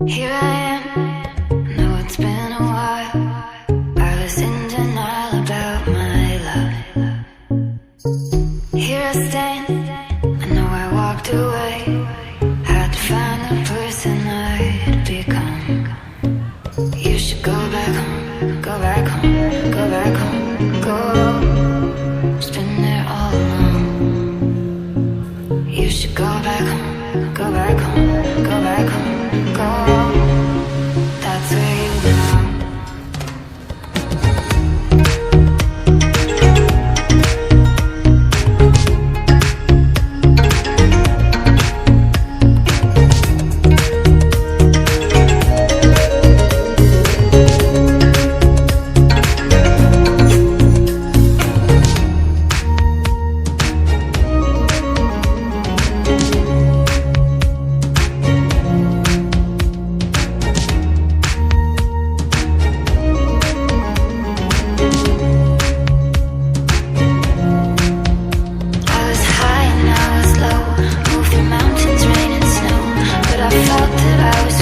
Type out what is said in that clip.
Here I am, know it's been a while. I was in denial about my love. Here I stand, I know I walked away. Had to find the person I'd become. You should go back home, go back home, go back home, go. It's been there all along. You should go back home, go back home, go back home, go. That's where you belong. I felt that I was